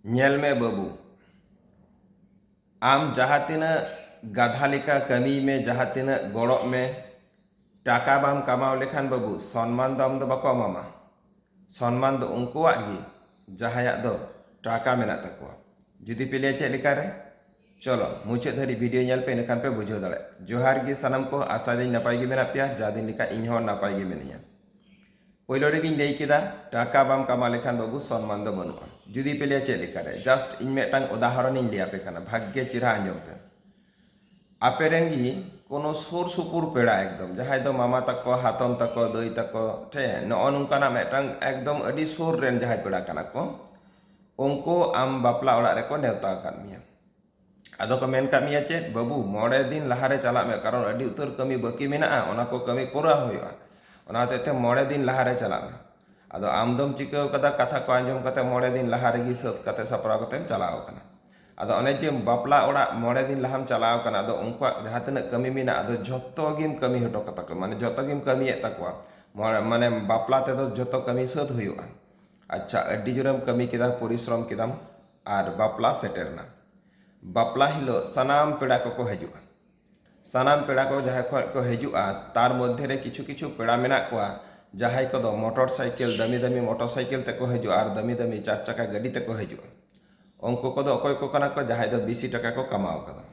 Nyel me babu. Am jahatina gadhalika kami me jahatina gorok me টাকা বাম কামাও লেখান বাবু সম্মান দাম দো বাকো এমামা সম্মান দো উনকুয়াগ गी jahayak do টাকা মেনা তাকুয়া যদি পেলে চেক লেকারে চলো মুচাद धरी वीडियो nyel पे नेखान पे बुझाव दाड़े जोहार गी सानाम को आशा दिन नापाय गे मेना पेया जादिन लेका इन हो नापाय गे मेनिया पहिलो रेगिन लई केदा टाका बाम कामा लेखान बाबू सम्मान दो बनुआ जुदी पेले चेक लेकारे जस्ट इन मेटांग उदाहरण इन लिया पे काना भाग्य चिरा आंजम पे आपेरेन गी कोनो सुर सुपुर पेड़ा एकदम जहां दो मामा तको हातम तको दई तको ठे नॉन उनकाना मेटांग एकदम अडी सुर रेन जहां पेड़ा काना को उनको आम बापला ओड़ा रे को नेवता काद मिया आदो को मेन का मिया चेक बाबू मोड़े दिन लहारे चला में कारण अडी उतर कमी बाकी मेना ओना को कमी कोरा होया ओना ते मोड़े दिन लहारे चला में आदो आमदम चिको कदा कथा को आंजम कते मोड़े दिन लहारे गी सत कते सपरा कते चलाओ काना आदो अने जे बापला ओड़ा मोड़े दिन लहाम चलाओ काना आदो उनका जहां तने कमी मेना आदो जत्तो गिम कमी हटो कता को माने जत्तो गिम कमी ए तकवा माने बापला ते दो जत्तो कमी सत हुयुआ अच्छा अड्डी जोरम कमी केदा परिश्रम केदाम आर बापला सेटेरना बापला हिलो सनाम पेड़ा को हजुआ सनाम पेड़ा को जहां को हजुआ तार मध्य रे किछु किछु पेड़ा मेना कोआ जहां को दो मोटरसाइकिल दमी दमी मोटरसाइकिल ते को हजुआ आर दमी दमी चार चक्का गाड़ी ते को हजुआ उनको को दो अकोय को कना को जहां दो 20 टाका को कमाओ कदा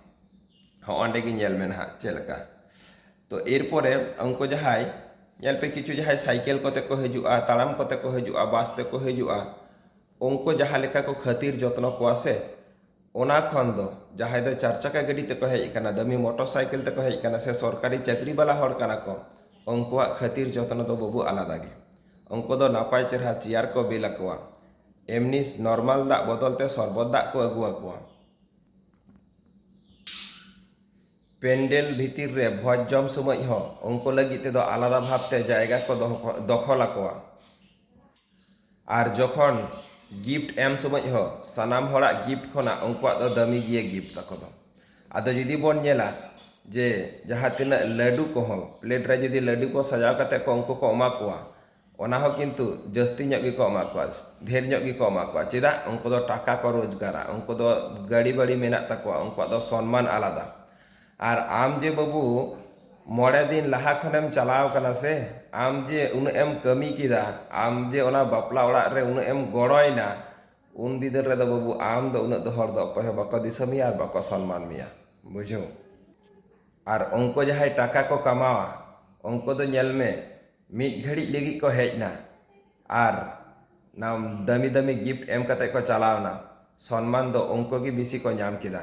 हो अंडे गी नेल मेन हा चेलका तो एरपरे उनको जहां नेल पे किछु जहां साइकिल कोते को हजुआ ताड़ाम कोते को हजुआ बास ते को हजुआ उनको जहां लेका को खातिर जत्न को से ओना खन दो जहां दो चार चक्का गाड़ी ते को हेज कना दमी मोटरसाइकिल ते को हेज कना से सरकारी चाकरी वाला हड़ कना को उनको खातिर जत्न दो बाबू आलादा गे उनको दो नापाय चेहरा चेयर को बिल अकवा एमनी नॉर्मल दा बदलते सरबत दा को अगुआ को पेंडेल भीतर रे भोज जम समय हो उनको लगी ते दो आलादा भावते जायगा को दखल अकवा आर जखन गिफ्ट एम समय हो सनाम हड़ा गिफ्ट खना उनको दो दमी गिए गिफ्ट तको दो आदो जुदी बोन नेला जे जहां तिना लड्डू को हो प्लेट रे जुदी लड्डू को सजाव कते को उनको को एमा कोआ ओना हो किंतु जस्ती ᱧᱚᱜ ᱜᱮᱠᱚ ᱮᱢᱟ ᱠᱚᱣᱟ ढेर ᱧᱚᱜ ᱜᱮᱠᱚ ᱮᱢᱟ ᱠᱚᱣᱟ ᱪᱮᱫᱟᱜ उनको दो टाका को रोजगारा उनको दो गाड़ी बाड़ी मेना तकवा उनको दो सम्मान आलादा आर आम जे बाबू मोड़े दिन लहा खनेम चलाव कना से आम जे उन एम कमी किदा आम जे ओना बापला ओड़ा रे उन एम गड़ोयना उन बिदर रे दो बाबू आम दो उन दो हर दो अकय बाको दिसमिया आर बाको सम्मान मिया बुझो आर उनको जहां टाका को कमावा उनको दो नेल में मिट घड़ी लगी को हेजना आर नाम दमी दमी गिफ्ट एम कते को चलावना सम्मान दो उनको की बिसी को नाम किदा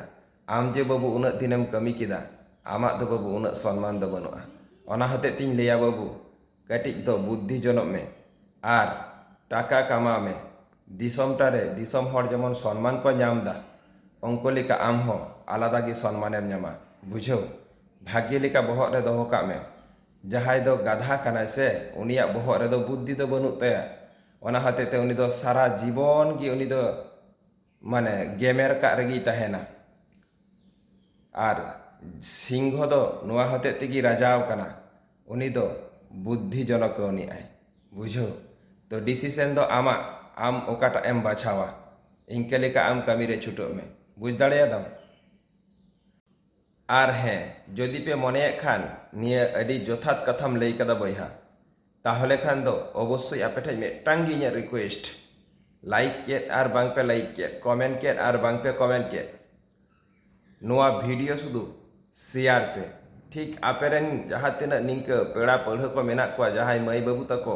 आम जे बाबू उन दिनम कमी किदा आमा दो बाबू उन सम्मान दो बनुआ ओना हते तिन लेया बाबू कटिक दो बुद्धि जनम में आर टाका कमा में दिसम टारे दिसम हर जेमन सम्मान को नामदा उनको लेका आम हो आलादा गी सम्मान एम नामा बुझो भाग्य लेका बहर रे दोहो का में जहां दो गाधा कना से उनिया बहर रे दो बुद्धि दो बनु तया ओना हते ते उनी दो सारा जीवन गी उनी दो माने गेमेर का रेगी तहेना आर सिंह दो नुआ हते तेगी राजाव कना उनी दो बुद्धि जनक उनी आय बुझो तो डिसीजन दो आमा आम ओकाटा एम बाछावा इनके लेका आम कमी रे छुटो में बुझ दाड़ेयादाम आर हें जदि पे मने खान निया अडी जथात कथाम लई कदा बयहा ताहले खान दो अवश्य आपे ठेज मेटांग गी रिक्वेस्ट लाइक के आर बांग पे लाइक के कमेंट के आर बांग पे कमेंट के नोआ वीडियो सुदु शेयर पे ठीक आपेरेन जहां तिना निंक पेड़ा पढ़ को मेना को जहां मई बाबू तको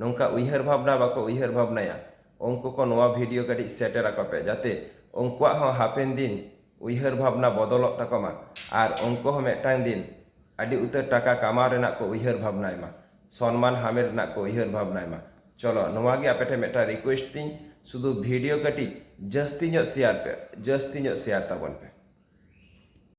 नोंका उइहर भावना बाको उइहर भावनाया उनको को नोआ वीडियो कटी सेटेर को पे जाते उनको हो हापेन दिन उइहर भावना बदल तकमा आर उनको हो मेटांग दिन अडी उतर टाका कमा रेना को उइहर भावनायमा सम्मान हामेर ना को उइहर भावनायमा चलो नोआ गे आपेटे मेटा रिक्वेस्ट तीन शुधु वीडियो कटी जस्ती शेयर पे जस्ती शेयर तबन पे।